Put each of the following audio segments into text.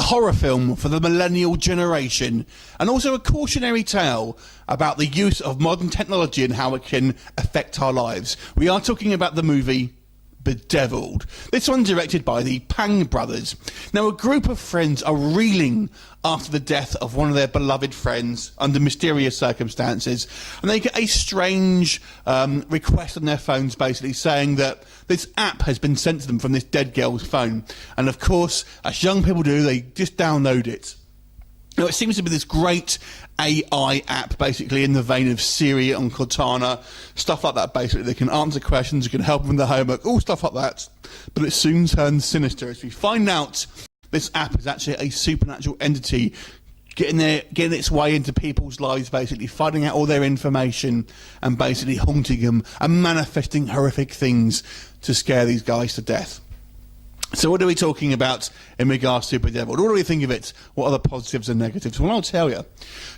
horror film for the millennial generation, and also a cautionary tale about the use of modern technology and how it can affect our lives. We are talking about the movie BEDEVILED. This one's directed by the Pang brothers. Now, a group of friends are reeling after the death of one of their beloved friends under mysterious circumstances, and they get a strange request on their phones basically saying that this app has been sent to them from this dead girl's phone. And of course, as young people do, they just download it. Now, it seems to be this great AI app, basically in the vein of Siri and Cortana, stuff like that, basically. They can answer questions, you can help them with their homework, all stuff like that. But it soon turns sinister as we find out this app is actually a supernatural entity getting its way into people's lives, basically, finding out all their information and basically haunting them and manifesting horrific things to scare these guys to death. So what are we talking about in regards to BEDEVILED? What do we think of it? What are the positives and negatives? Well, I'll tell you.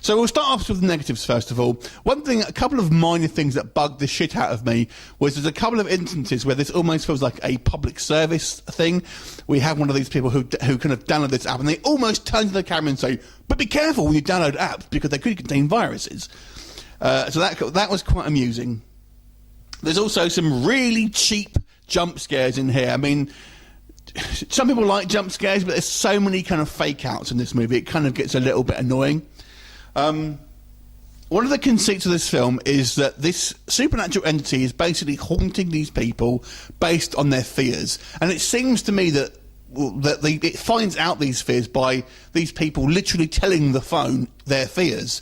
So we'll start off with the negatives first of all. One thing, a couple of minor things that bugged the shit out of me was there's a couple of instances where this almost feels like a public service thing. We have one of these people who kind of download this app and they almost turn to the camera and say, but be careful when you download apps because they could contain viruses. So that was quite amusing. There's also some really cheap jump scares in here. I mean, some people like jump scares, but there's so many kind of fake outs in this movie, it kind of gets a little bit annoying. One of the conceits of this film is that this supernatural entity is basically haunting these people based on their fears. And it seems to me that it finds out these fears by these people literally telling the phone their fears.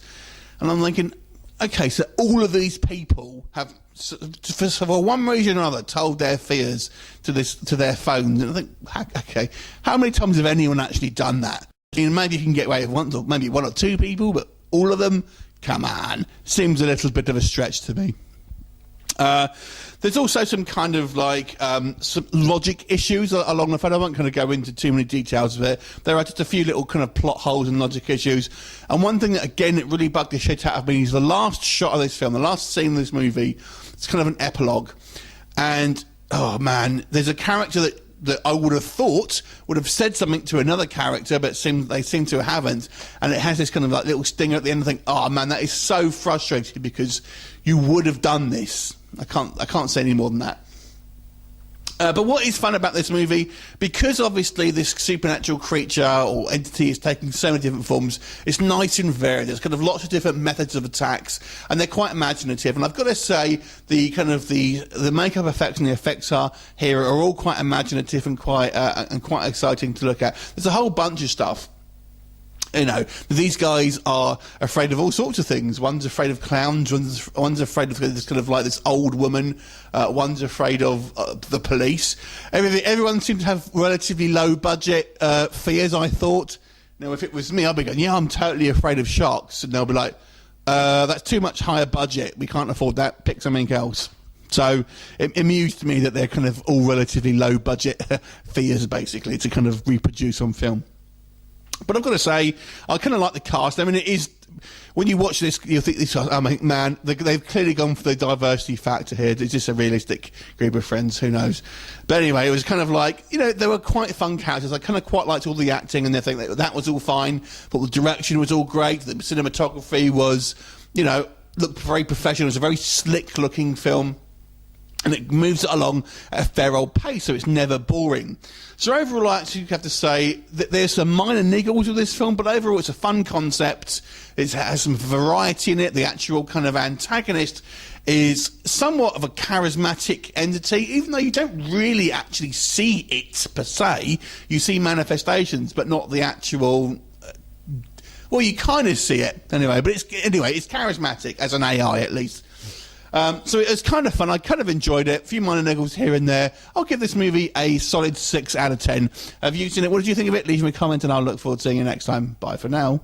And I'm thinking, okay, so all of these people have, for one reason or another, told their fears to their phones. And I think, okay, how many times have anyone actually done that? I mean, maybe you can get away with one, or maybe one or two people, but all of them? Come on. Seems a little bit of a stretch to me. There's also some kind of like some logic issues along the phone. I won't kind of go into too many details of it. There are just a few little kind of plot holes and logic issues. And one thing that, again, it really bugged the shit out of me is the last shot of this film, the last scene of this movie. It's kind of an epilogue. And, oh man, there's a character that I would have thought would have said something to another character, but they seem to haven't. And it has this kind of like little stinger at the end. I think, oh man, that is so frustrating because you would have done this. I can't say any more than that. But what is fun about this movie, because obviously this supernatural creature or entity is taking so many different forms, it's nice and varied. There's kind of lots of different methods of attacks, and they're quite imaginative. And I've got to say, the makeup effects and the effects here are all quite imaginative and quite exciting to look at. There's a whole bunch of stuff. You know, these guys are afraid of all sorts of things. One's afraid of clowns, one's afraid of this kind of like this old woman, one's afraid of the police. Everyone seems to have relatively low budget fears, I thought. Now, if it was me, I'd be going, yeah, I'm totally afraid of sharks. And they'll be like, that's too much higher budget. We can't afford that. Pick something else. So it amused me that they're kind of all relatively low budget fears, basically, to kind of reproduce on film. But I've got to say, I kind of like the cast. I mean, it is, when you watch this, you think, I mean, man, they've clearly gone for the diversity factor here. It's just a realistic group of friends, who knows. But anyway, it was kind of like, you know, they were quite fun characters. I kind of quite liked all the acting and everything. That was all fine. But the direction was all great. The cinematography was, you know, looked very professional. It was a very slick-looking film. And it moves it along at a fair old pace, so it's never boring. So overall, I actually have to say that there's some minor niggles with this film, but overall it's a fun concept. It has some variety in it. The actual kind of antagonist is somewhat of a charismatic entity, even though you don't really actually see it per se. You see manifestations, but not the actual... well, you kind of see it anyway, but it's charismatic as an AI at least. So it was kind of fun. I kind of enjoyed it. A few minor niggles here and there. I'll give this movie a solid 6 out of 10. Have you seen it? What did you think of it? Leave me a comment and I'll look forward to seeing you next time. Bye for now.